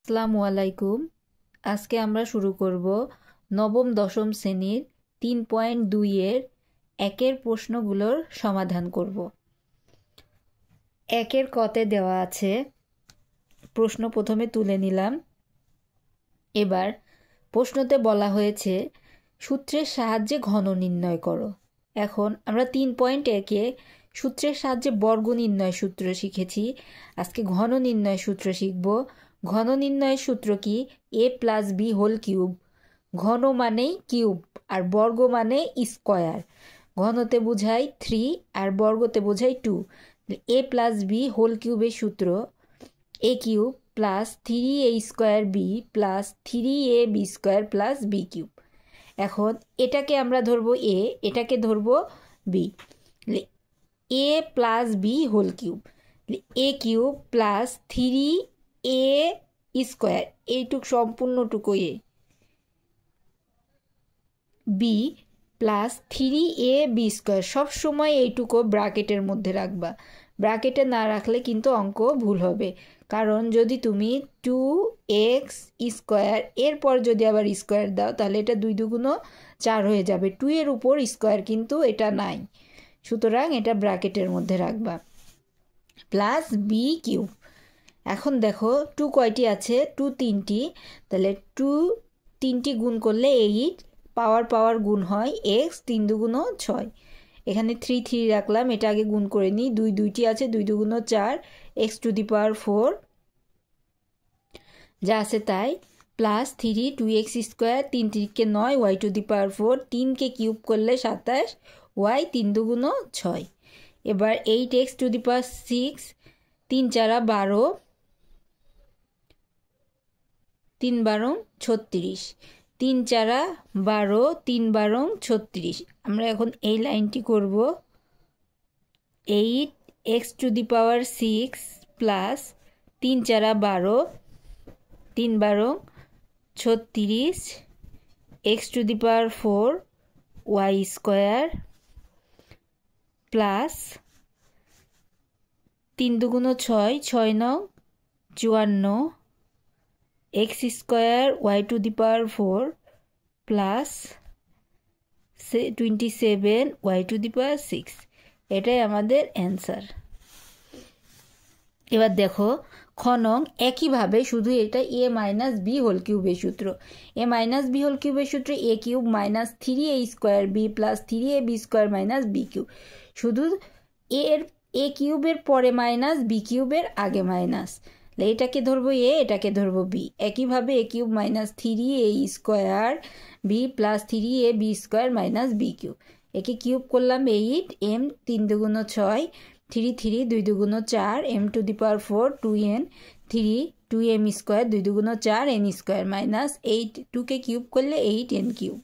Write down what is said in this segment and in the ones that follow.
আসসালামু আলাইকুম। আজকে আমরা শুরু করব নবম দশম শ্রেণীর 3.2 এর একের প্রশ্নগুলোর সমাধান করব। একের কতে দেওয়া আছে, প্রশ্ন প্রথমে তুলে নিলাম। এবার প্রশ্নতে বলা হয়েছে সূত্রের সাহায্যে ঘন নির্ণয় করো। এখন আমরা 3.1-এ সূত্রের সাহায্যে বর্গ নির্ণয় সূত্র শিখেছি। আজকে ঘন নির্ণয় সূত্র শিখব। ঘন নির্ণয়ের সূত্র কি? a plus b whole cube. ঘন মানেই কিউব আর বর্গ মানে স্কোয়ার। ঘনতে বোঝাই 3 আর বর্গতে বোঝাই 2। a প্লাস বি হোল কিউবের সূত্র a cube plus 3a square b plus 3a B square plus b cube. এখন এটাকে আমরা ধরবো a, এটাকে ধরবো b। a plus b whole cube, a cube plus 3a square, এইটুক সম্পূর্ণটুকু a, b plus 3a B square. সবসময় এইটুকু ব্র্যাকেটের মধ্যে রাখবা। ব্র্যাকেটে না রাখলে কিন্তু অঙ্ক ভুল হবে। কারণ যদি তুমি 2x স্কোয়ার এরপর যদি আবার স্কোয়ার দাও তাহলে এটা 2 দুগুণ 4 হয়ে যাবে। 2 এর উপর স্কোয়ার কিন্তু এটা নাই, সুতরাং এটা ব্র্যাকেটের মধ্যে রাখবা। Plus b cube. এখন দেখো 2 কয়টি আছে? 2 3টি। তাহলে 2 3টি গুণ করলে 8, পাওয়ার গুণ হয় x, 3 দুগুণ 6। এখানে 3 3 রাখলাম, এটা আগে গুণ করে নিই। 2 2টি আছে, 2 দুগুণ 4, x টু দি পাওয়ার 4 যা আছে তাই, প্লাস 3 2x স্কোয়ার, 3 3কে 9, y টু দি পাওয়ার 4, 3কে কিউব করলে 27, y 3 দুগুণ 6। এবার 8x টু দি পাওয়ার 6, 3 4 12, 3 12 36, 3 4 12, 3 12 36। আমরা এখন এই লাইনটি করব। 8x to the power 6 plus 3 4 12, 3 12 36, x to the power 4 y square plus 3 দুগুণ 6, 6 9 54, x square y to the power 4 plus 27 y to the power 6। এটাই আমাদের অ্যান্সার। এবার দেখো খ নং, একইভাবে শুধু এটা a মাইনাস বি হোল কিউবের সূত্র। a মাইনাস বি হোল কিউবের সূত্র a cube minus 3a square b plus 3a B square minus b cube. শুধু a কিউবের পরে মাইনাস, বি কিউবের আগে মাইনাস। এটাকে ধরবো a, এটাকে ধরবো b। একইভাবে a cube minus 3a square b plus 3a B square minus b cube. একে কিউব করলাম 8, m 3 দুগুণ 6, 3 3 2 দুগুণ 4, m two the power 4 2n 3 2m square 2 দুগুণ 4 n স্কোয়ার মাইনাস 8, 2কে কিউব করলে 8n cube,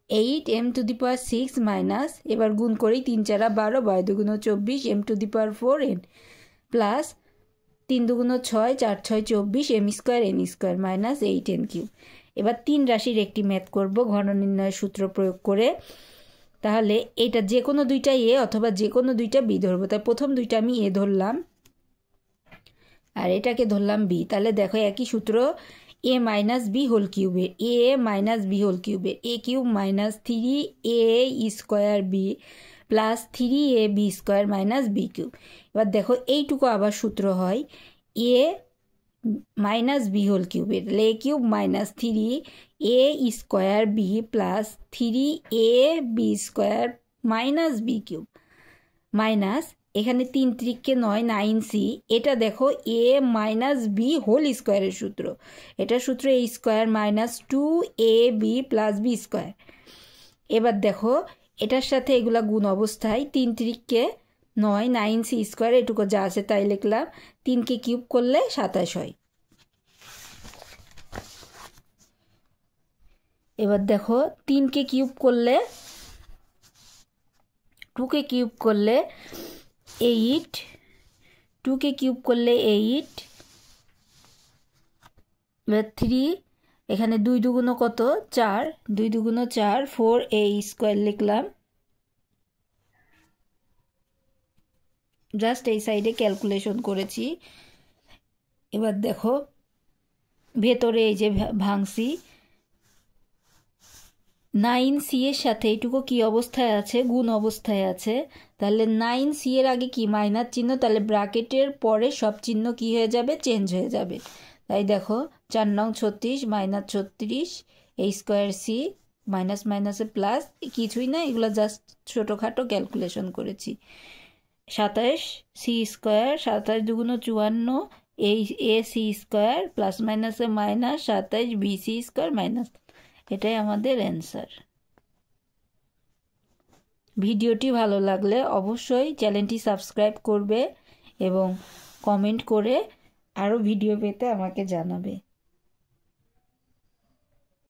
8m two the power 6 minus, এবার গুণ করি 3 4 12, 12 দুগুণ 24, m two the power 4n plus 3 দুগুণ 6, 4 6 24, m square n square minus 8n cube. এবার 3 রাশির একটি ম্যাথ করব ঘন নির্ণয়ের সূত্র প্রয়োগ করে। তাহলে এটা যে কোনো দুইটা এ অথবা যে কোনো দুইটা বি ধরবো। তাই প্রথম দুইটা আমি এ ধরলাম আর এটাকে ধরলাম বি। তাহলে দেখো একই সূত্র, এ মাইনাস বি হোল কিউবের, এ মাইনাস বি হোল কিউবের, a cube minus 3a square b plus 3a B square minus b cube. এবার দেখো এইটুকু আবার সূত্র হয় এ মাইনাস বি হোল কিউবের, a cube minus 3a square b plus 3a B square minus b cube minus, এখানে 3 3কে 9, 9c। এটা দেখো a মাইনাস বি হোল স্কোয়ারের সূত্র। এটা সূত্র a square minus 2ab plus b square. এবার দেখো এটার সাথে এগুলা গুণ অবস্থায়, 3 3কে 9, 9c স্কোয়ার, এটুকু যা আছে তাই লিখলাম। 3কে কিউব করলে 27 হয়। এবার দেখো 3কে কিউব করলে, 2কে কিউব করলে 8, 2কে কিউব করলে 8, এবার 3, এখানে 2 দুগুণ কত 4, 2 দুগুণ 4, 4a স্কোয়ার লিখলাম। জাস্ট এই সাইডে ক্যালকুলেশন করেছি। এবার দেখো ভেতরে এই যে ভাঙছি 9c এর সাথে এইটুকু কি অবস্থায় আছে, গুণ অবস্থায় আছে। তাহলে 9c এর আগে কি মাইনাস চিহ্ন, তাহলে ব্র্যাকেটের পরে সব চিহ্ন কি হয়ে যাবে, চেঞ্জ হয়ে যাবে। তাই দেখো 4 নং 36 মাইনাস 36 এই স্কোয়ার সি মাইনাস মাইনাসে প্লাস, কিছুই না, এগুলো জাস্ট ছোটোখাটো ক্যালকুলেশন করেছি। 27 সি স্কোয়ার, 27 দুগুণ 54 এই এ সি স্কোয়ার প্লাস মাইনাসে minus 27 b c square minus, এটাই আমাদের অ্যান্সার। ভিডিওটি ভালো লাগলে অবশ্যই চ্যানেলটি সাবস্ক্রাইব করবে এবং কমেন্ট করে আরও ভিডিও পেতে আমাকে জানাবে।